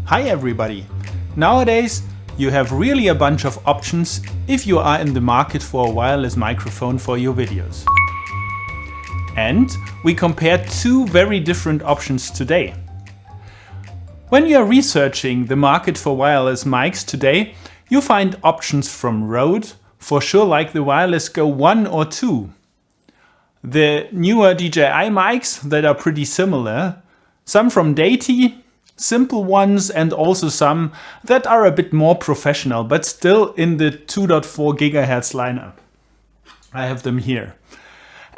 Hi everybody! Nowadays you have really a bunch of options if you are in the market for a wireless microphone for your videos. And we compare two very different options today. When you are researching the market for wireless mics today, you find options from Rode, for sure, like the Wireless Go 1 or 2. The newer DJI mics that are pretty similar, some from Deity, simple ones, and also some that are a bit more professional, but still in the 2.4 GHz lineup. I have them here.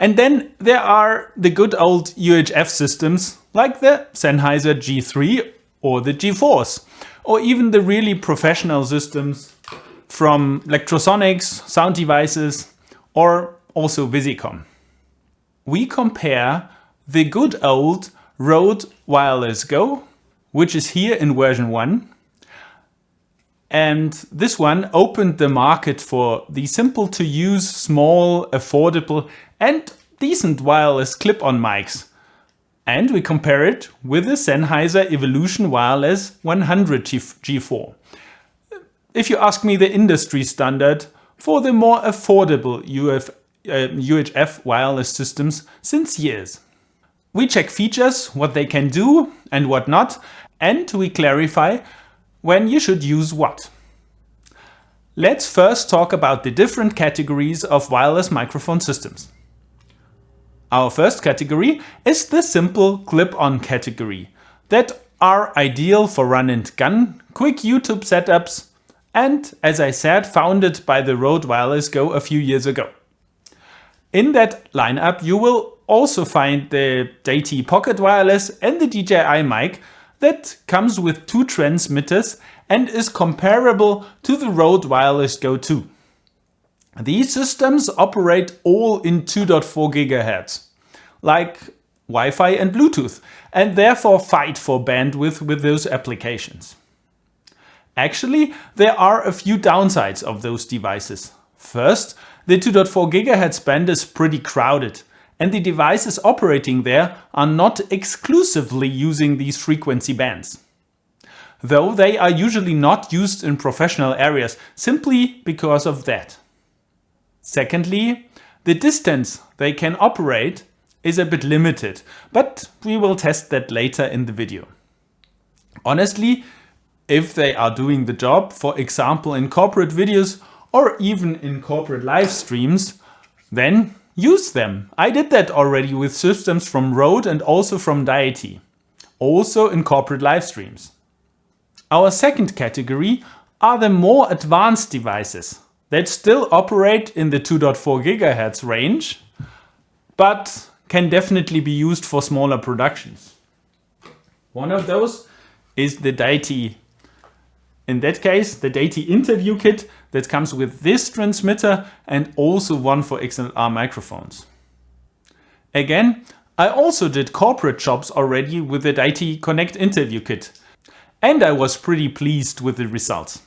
And then there are the good old UHF systems like the Sennheiser G4 or the G4s, or even the really professional systems from Electrosonics, Sounddevices, or also Visicom. We compare the good old Rode Wirless Go, which is here in version 1. And this one opened the market for the simple to use, small, affordable and decent wireless clip-on mics. And we compare it with the Sennheiser Evolution Wireless 100 G4. If you ask me, the industry standard for the more affordable UHF wireless systems since years. We check features, what they can do and what not, and we clarify when you should use what. Let's first talk about the different categories of wireless microphone systems. Our first category is the simple clip-on category that are ideal for run and gun, quick YouTube setups, and, as I said, founded by the Rode Wirless Go a few years ago. In that lineup you will also find the Deity Pocket Wireless and the DJI mic that comes with 2 transmitters and is comparable to the Rode Wirless Go 2. These systems operate all in 2.4 GHz, like Wi-Fi and Bluetooth, and therefore fight for bandwidth with those applications. Actually, there are a few downsides of those devices. First, the 2.4 GHz band is pretty crowded, and the devices operating there are not exclusively using these frequency bands, though they are usually not used in professional areas simply because of that. Secondly, the distance they can operate is a bit limited, but we will test that later in the video. Honestly, if they are doing the job, for example in corporate videos or even in corporate live streams, then use them. I did that already with systems from Rode and also from Deity, also in corporate live streams. Our second category are the more advanced devices that still operate in the 2.4 GHz range, but can definitely be used for smaller productions. One of those is the Deity. In that case, the Deity interview kit that comes with this transmitter and also one for XLR microphones. Again, I also did corporate jobs already with the Deity Connect interview kit, and I was pretty pleased with the results.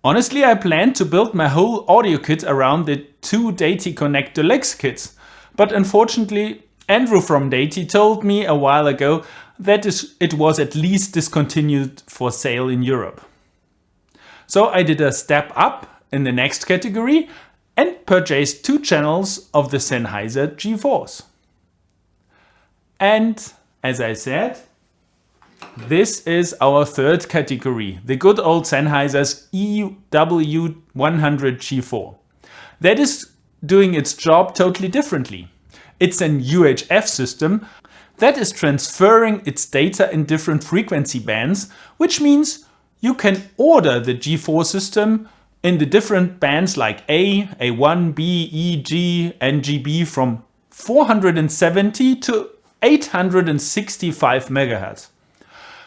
Honestly, I planned to build my whole audio kit around the 2 Deity Connect Deluxe kits, but unfortunately Andrew from Deity told me a while ago that it was at least discontinued for sale in Europe. So I did a step up in the next category and purchased 2 channels of the Sennheiser G4s. And as I said, this is our third category, the good old Sennheiser's EW100 G4. That is doing its job totally differently. It's an UHF system that is transferring its data in different frequency bands, which means you can order the G4 system in the different bands like A, A1, B, E, G, and GB from 470 to 865 MHz.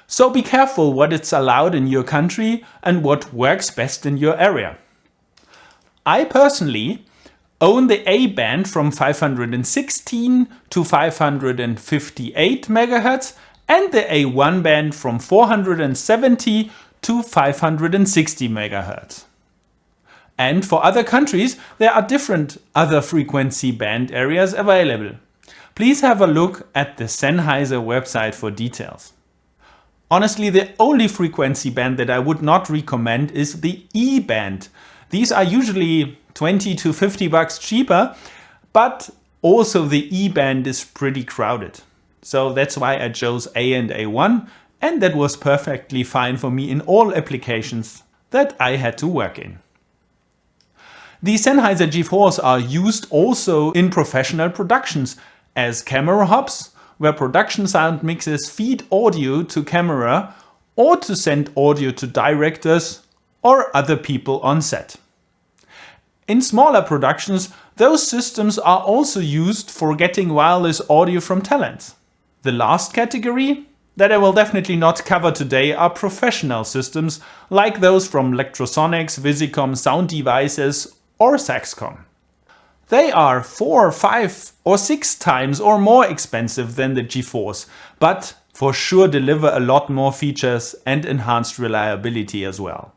So be careful what is allowed in your country and what works best in your area. I personally own the A band from 516 to 558 MHz and the A1 band from 470 to 560 MHz. And for other countries, there are different other frequency band areas available. Please have a look at the Sennheiser website for details. Honestly, the only frequency band that I would not recommend is the E band. These are usually 20 to 50 bucks cheaper, but also the E band is pretty crowded. So that's why I chose A and A1, and that was perfectly fine for me in all applications that I had to work in. The Sennheiser G4s are used also in professional productions as camera hubs, where production sound mixers feed audio to camera or to send audio to directors or other people on set. In smaller productions, those systems are also used for getting wireless audio from talents. The last category that I will definitely not cover today are professional systems like those from Lectrosonics, Visicom, Sounddevices or Saxcom. They are 4, 5 or 6 times or more expensive than the G4s, but for sure deliver a lot more features and enhanced reliability as well.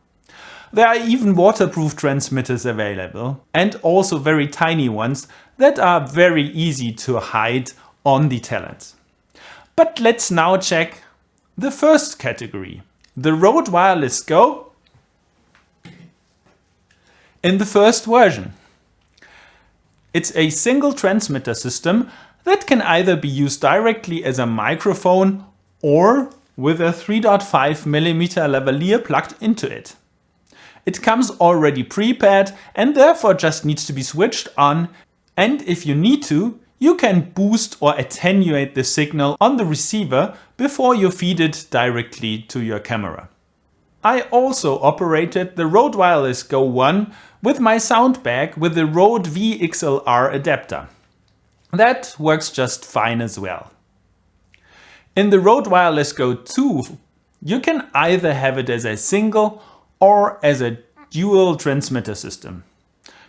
There are even waterproof transmitters available, and also very tiny ones that are very easy to hide on the talents. But let's now check the first category, the Rode Wirless Go in the first version. It's a single transmitter system that can either be used directly as a microphone or with a 3.5mm lavalier plugged into it. It comes already prepared and therefore just needs to be switched on, and if you need to, you can boost or attenuate the signal on the receiver before you feed it directly to your camera. I also operated the Rode Wirless Go 1 with my sound bag with the Rode VXLR adapter. That works just fine as well. In the Rode Wirless Go 2, you can either have it as a single or as a dual transmitter system.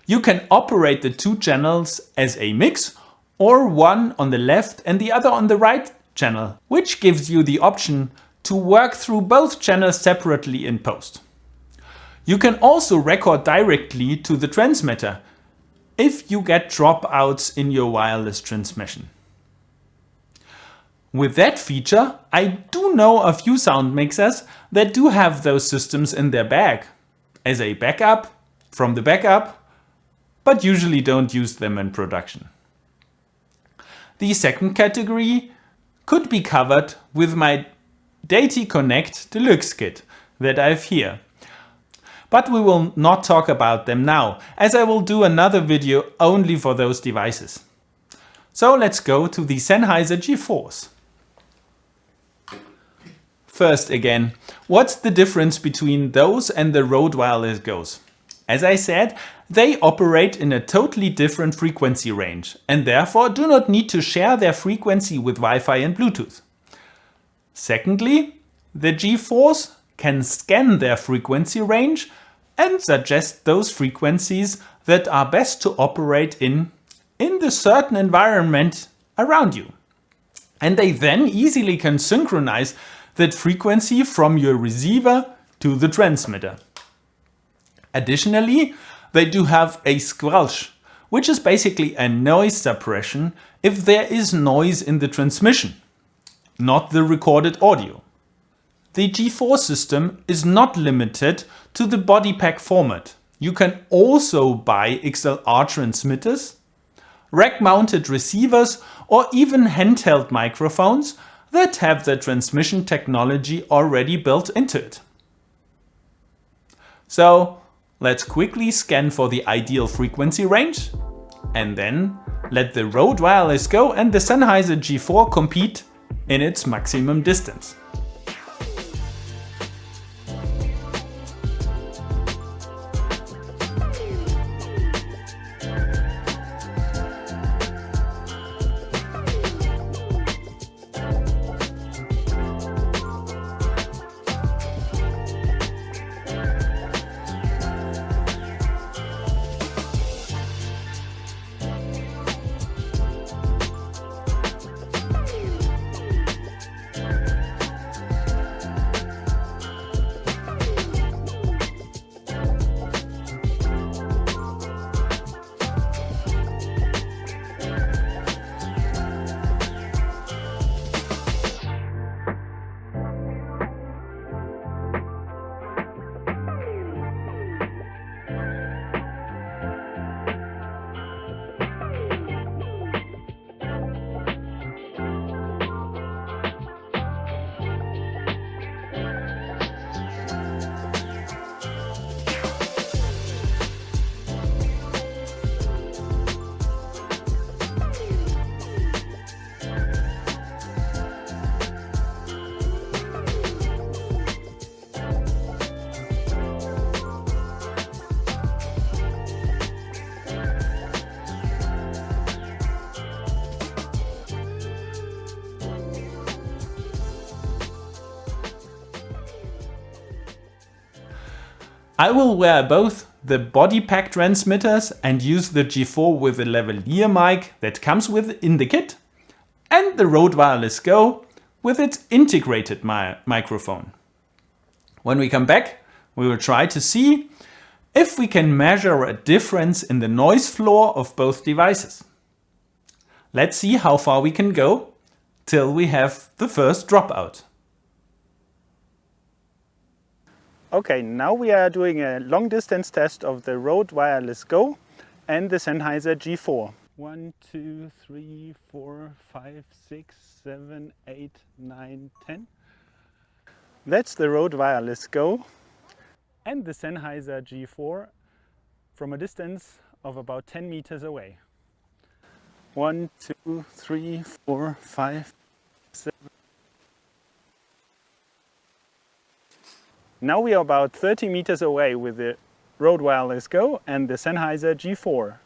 You can operate the 2 channels as a mix or one on the left and the other on the right channel, which gives you the option to work through both channels separately in post. You can also record directly to the transmitter if you get dropouts in your wireless transmission. With that feature, I do know a few sound mixers that do have those systems in their bag as a backup from the backup, but usually don't use them in production. The second category could be covered with my Deity Connect Deluxe kit that I have here. But we will not talk about them now, as I will do another video only for those devices. So let's go to the Sennheiser G4s. First again, what's the difference between those and the Rode Wireless Go's? As I said, they operate in a totally different frequency range and therefore do not need to share their frequency with Wi-Fi and Bluetooth. Secondly, the G4s can scan their frequency range and suggest those frequencies that are best to operate in the certain environment around you. And they then easily can synchronize that frequency from your receiver to the transmitter. Additionally, they do have a squelch, which is basically a noise suppression if there is noise in the transmission, not the recorded audio. The G4 system is not limited to the body pack format. You can also buy XLR transmitters, rack-mounted receivers, or even handheld microphones that have the transmission technology already built into it. So let's quickly scan for the ideal frequency range and then let the Rode Wireless Go and the Sennheiser G4 compete in its maximum distance. I will wear both the body pack transmitters and use the G4 with the lavalier mic that comes in the kit, and the Rode Wirless Go with its integrated microphone. When we come back, we will try to see if we can measure a difference in the noise floor of both devices. Let's see how far we can go till we have the first dropout. Okay, now we are doing a long distance test of the Rode Wirless Go and the Sennheiser G4. 1, 2, 3, 4, 5, 6, 7, 8, 9, 10. That's the Rode Wirless Go and the Sennheiser G4 from a distance of about 10 meters away. 1, 2, 3, 4, 5, 7. Now we are about 30 meters away with the Rode Wirless Go and the Sennheiser G4.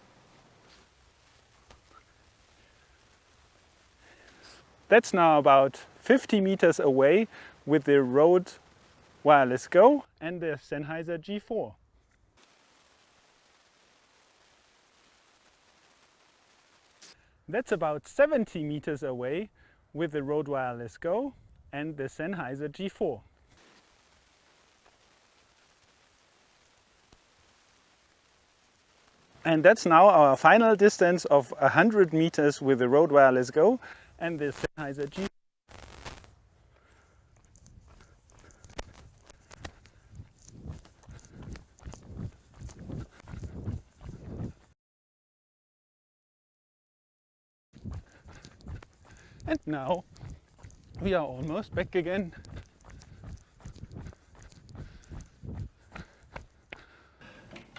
That's now about 50 meters away with the Rode Wirless Go and the Sennheiser G4. That's about 70 meters away with the Rode Wirless Go and the Sennheiser G4. And that's now our final distance of 100 meters with the Rode Wirless Go and the Sennheiser G4. And now we are almost back again.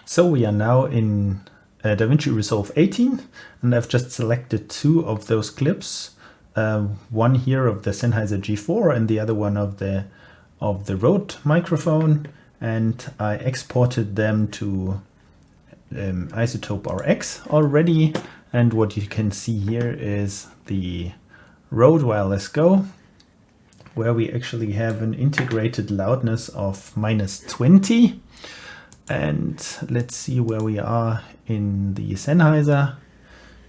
So we are now in DaVinci Resolve 18, and I've just selected two of those clips. One here of the Sennheiser G4 and the other one of the Rode microphone, and I exported them to Isotope RX already. And what you can see here is the Rode Wirless Go, where we actually have an integrated loudness of -20. And let's see where we are in the Sennheiser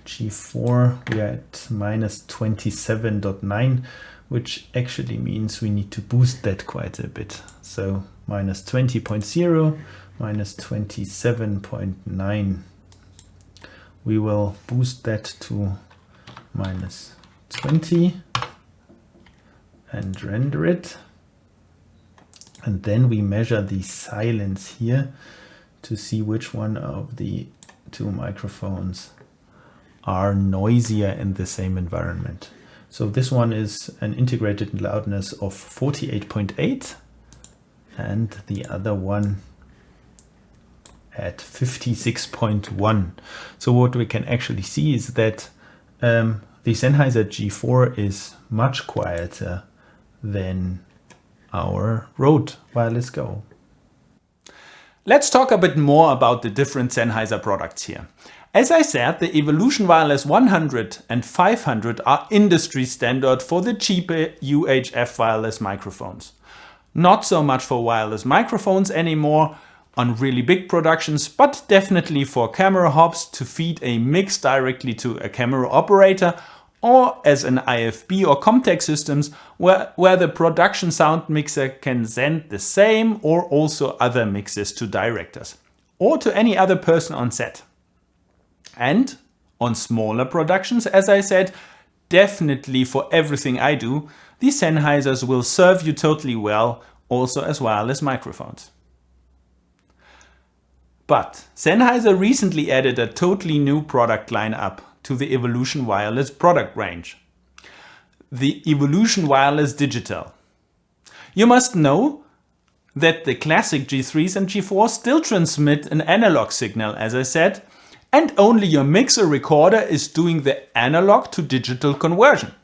G4. We are at -27.9, which actually means we need to boost that quite a bit. So -20.0, -27.9. We will boost that to -20 and render it. And then we measure the silence here to see which one of the two microphones are noisier in the same environment. So this one is an integrated loudness of 48.8 and the other one at 56.1. So what we can actually see is that the Sennheiser G4 is much quieter than our Rode Wirless Go. Let's talk a bit more about the different Sennheiser products here. As I said, the Evolution Wireless 100 and 500 are industry standard for the cheaper UHF wireless microphones. Not so much for wireless microphones anymore on really big productions, but definitely for camera hubs to feed a mix directly to a camera operator, or as an IFB or Comtech systems where the production sound mixer can send the same or also other mixes to directors or to any other person on set. And on smaller productions, as I said, definitely for everything I do, these Sennheisers will serve you totally well also as wireless microphones. But Sennheiser recently added a totally new product lineup to the Evolution Wireless product range. The Evolution Wireless Digital. You must know that the classic G3s and G4s still transmit an analog signal, as I said, and only your mixer recorder is doing the analog to digital conversion.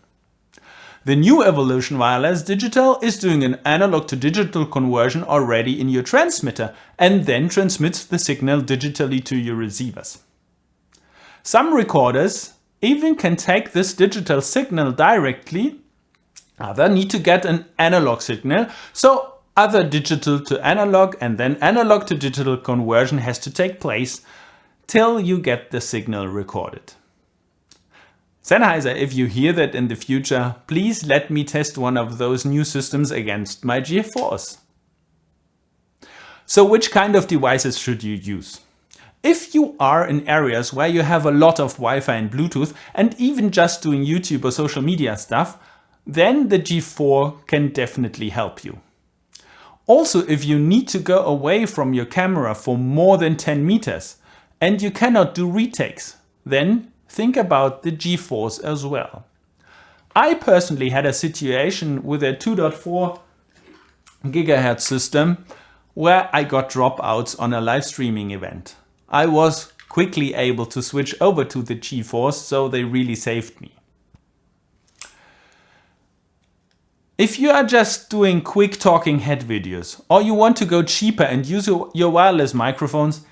The new Evolution Wireless Digital is doing an analog to digital conversion already in your transmitter and then transmits the signal digitally to your receivers. Some recorders even can take this digital signal directly, others need to get an analog signal, so other digital to analog and then analog to digital conversion has to take place till you get the signal recorded. Sennheiser, if you hear that in the future, please let me test one of those new systems against my G4s. So which kind of devices should you use? If you are in areas where you have a lot of Wi-Fi and Bluetooth and even just doing YouTube or social media stuff, then the G4 can definitely help you. Also, if you need to go away from your camera for more than 10 meters and you cannot do retakes, then think about the G4s as well. I personally had a situation with a 2.4 GHz system where I got dropouts on a live streaming event. I was quickly able to switch over to the G4s, so they really saved me. If you are just doing quick talking head videos, or you want to go cheaper and use your wireless microphones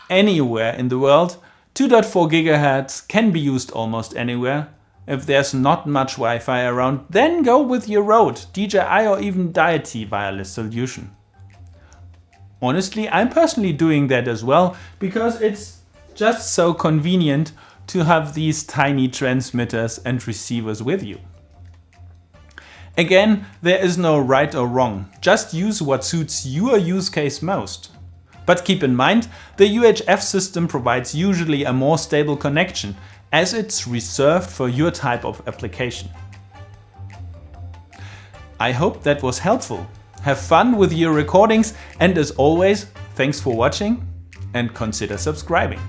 anywhere in the world, 2.4 GHz can be used almost anywhere. If there's not much Wi-Fi around, then go with your Rode, DJI or even Deity wireless solution. Honestly, I'm personally doing that as well, because it's just so convenient to have these tiny transmitters and receivers with you. Again, there is no right or wrong, just use what suits your use case most. But keep in mind, the UHF system provides usually a more stable connection, as it's reserved for your type of application. I hope that was helpful. Have fun with your recordings, and as always, thanks for watching and consider subscribing.